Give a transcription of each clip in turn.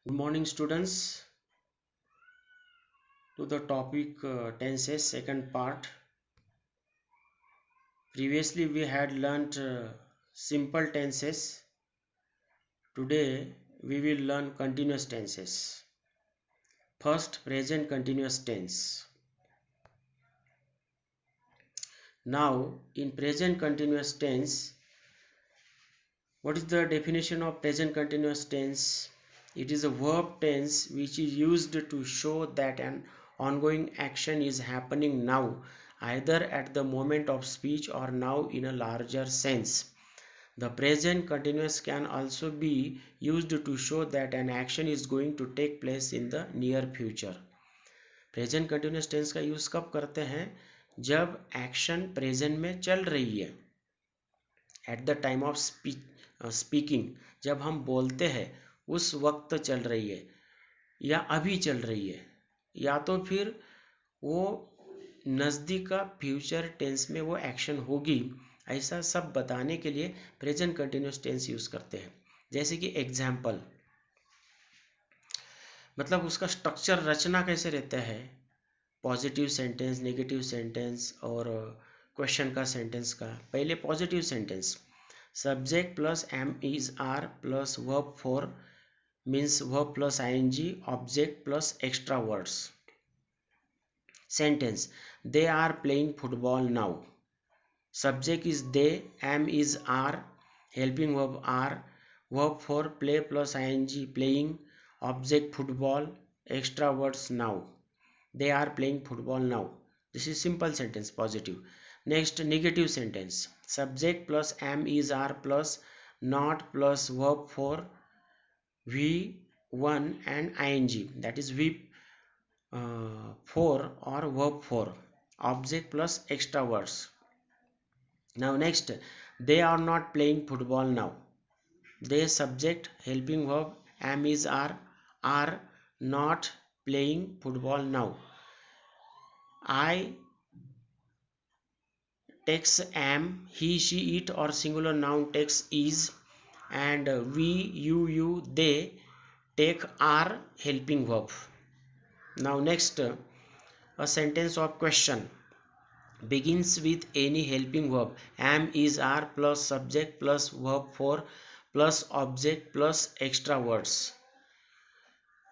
Good morning, students. To the topic tenses, second part. Previously, we had learnt simple tenses. Today, we will learn continuous tenses. First, present continuous tense. Now, in present continuous tense, what is the definition of present continuous tense? It is a verb tense which is used to show that an ongoing action is happening now, either at the moment of speech or now in a larger sense. The present continuous can also be used to show that an action is going to take place in the near future. Present continuous tense का use कब करते हैं? जब action present में चल रही है, at the time of speaking, जब हम बोलते हैं उस वक्त चल रही है या अभी चल रही है, या तो फिर वो नज़दीक का फ्यूचर टेंस में वो एक्शन होगी, ऐसा सब बताने के लिए प्रेजेंट कंटिन्यूस टेंस यूज़ करते हैं. जैसे कि एग्जाम्पल, मतलब उसका स्ट्रक्चर रचना कैसे रहता है, पॉजिटिव सेंटेंस, नेगेटिव सेंटेंस और क्वेश्चन का सेंटेंस का. पहले positive sentence, subject plus am is are plus verb four means verb plus ING object plus extra words. Sentence, they are playing football now. Subject is they, am is are, helping verb are, verb for play plus ing playing, object football, extra words now. They are playing football now. This is simple sentence, positive. Next, negative sentence. Subject plus am is are plus not plus verb for v1 and ing, that is v for or verb for, object plus extra words. Now next, they are not playing football now. They, subject, helping verb am is are not playing football now. I takes am, he she it or singular noun takes is, and we you they take are helping verb. Now next, a sentence of question begins with any helping verb, am is are plus subject plus verb for plus object plus extra words.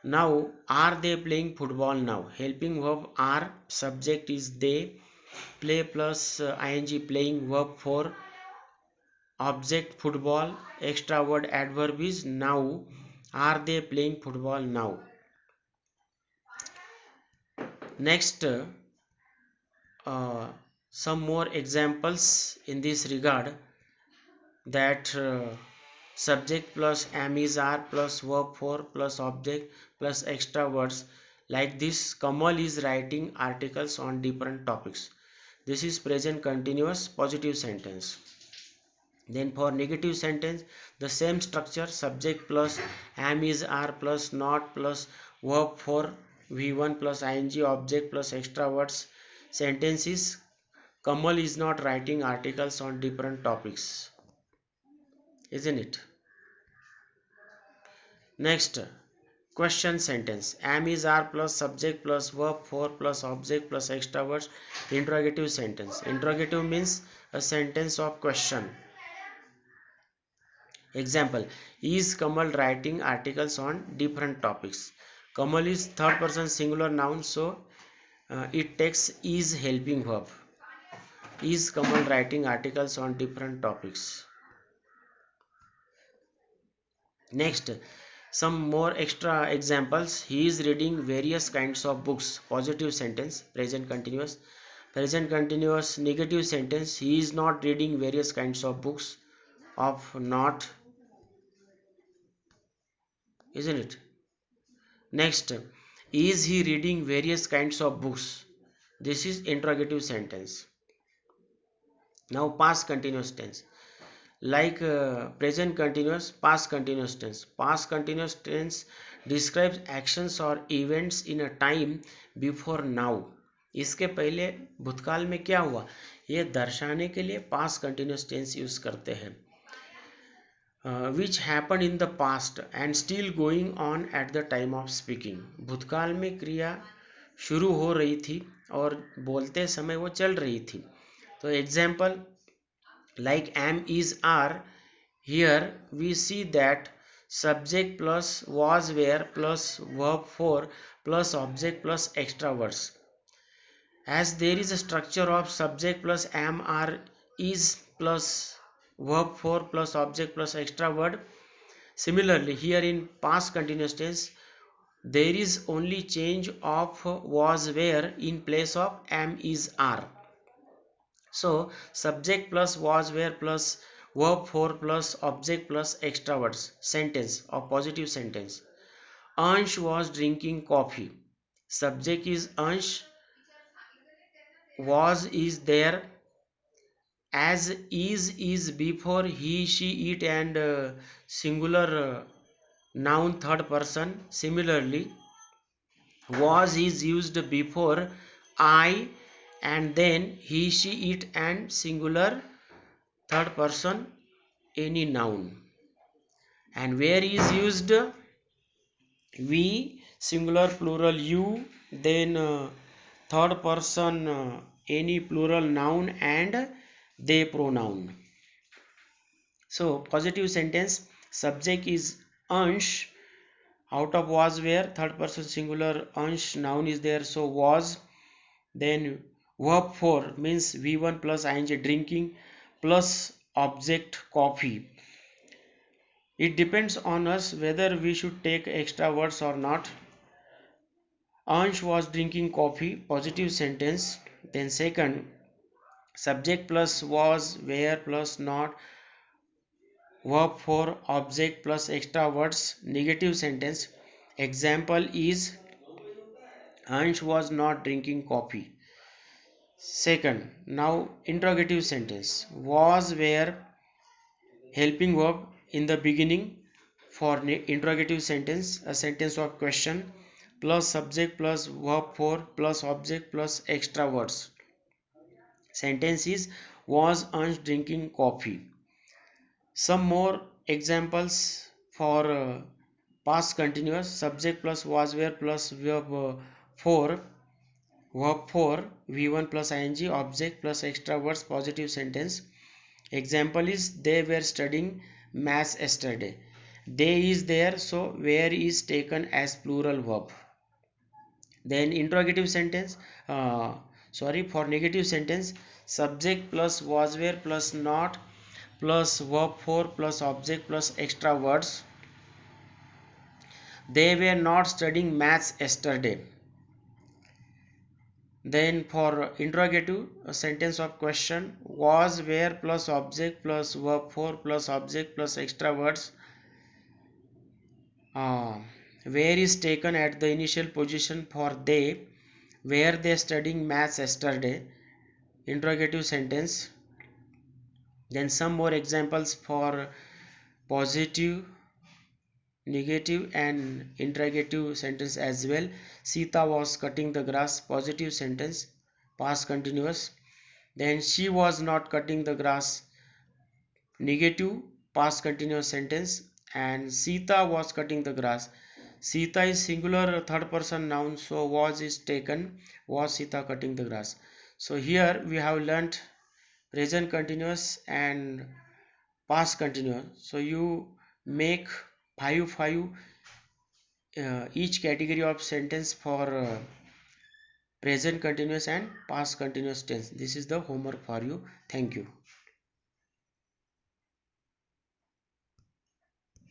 Now, are they playing football now? Helping verb are, subject is they, play plus ing playing verb for, object football, extra word adverb is now. Are they playing football now? Next, some more examples in this regard, that subject plus am is are plus verb for plus object plus extra words. Like this, Kamal is writing articles on different topics. This is present continuous positive sentence. Then for negative sentence, the same structure, subject plus am is are plus not plus verb for v1 plus ing object plus extra words. Sentence is, Kamal is not writing articles on different topics, isn't it? Next, question sentence, am is are plus subject plus verb for plus object plus extra words. Interrogative sentence, interrogative means a sentence of question. Example, is Kamal writing articles on different topics? Kamal is third person singular noun, so it takes is helping verb. Is Kamal writing articles on different topics? Next, some more extra examples. He is reading various kinds of books. Positive sentence, present continuous. Present continuous, negative sentence, he is not reading various kinds of books. Of not, isn't it? Next, is he reading various kinds of books? This is interrogative sentence. Now past continuous tense, like present continuous, past continuous tense. Past continuous tense describes actions or events in a time before now. इसके पहले भूतकाल में क्या हुआ, ये दर्शाने के लिए पास्ट कंटिन्यूस टेंस यूज करते हैं. which happened in the past and still going on at the time of speaking. भूतकाल में क्रिया शुरू हो रही थी और बोलते समय वो चल रही थी. तो example like am is are, here we see that subject plus was were plus verb for plus object plus extra words. As there is a structure of subject plus am are is plus verb for plus object plus extra word. Similarly, here in past continuous tense, there is only change of was were in place of am is are. So subject plus was were plus verb for plus object plus extra words. Sentence or positive sentence. Ansh was drinking coffee. Subject is Ansh. Was is there. As is before he, she, it and singular noun third person. Similarly, was is used before I and then he, she, it and singular third person any noun. And where is used we, singular plural you, then third person any plural noun and they pronoun. So positive sentence, subject is Ansh, out of was where, third person singular Ansh, noun is there, so was. Then verb for means V1 plus ing drinking plus object coffee. It depends on us whether we should take extra words or not. Ansh was drinking coffee, positive sentence. Then second, subject plus was, where plus not, verb for object plus extra words, negative sentence. Example is Ansh was not drinking coffee. Second, now interrogative sentence. Was where helping verb in the beginning for interrogative sentence, a sentence of question plus subject plus verb for plus object plus extra words. Sentence is was Ansh drinking coffee. Some more examples for past continuous, subject plus was were plus verb for V1 plus ing object plus extra words positive sentence. Example is they were studying maths yesterday. They is there, so where is taken as plural verb. Then interrogative sentence, for negative sentence, subject plus was were plus not plus verb for plus object plus extra words. They were not studying maths yesterday. Then for interrogative, a sentence of question, was where plus object plus verb for plus object plus extra words. Where is taken at the initial position for they, where they studying maths yesterday, interrogative sentence. Then some more examples for positive, negative and interrogative sentence as well. Sita was cutting the grass, positive sentence, past continuous. Then she was not cutting the grass, negative past continuous sentence. And Sita was cutting the grass. Sita is singular third person noun, so was is taken, was Sita cutting the grass. So here we have learnt present continuous and past continuous. So you make five each category of sentence for present continuous and past continuous tense. This is the homework for you. Thank you.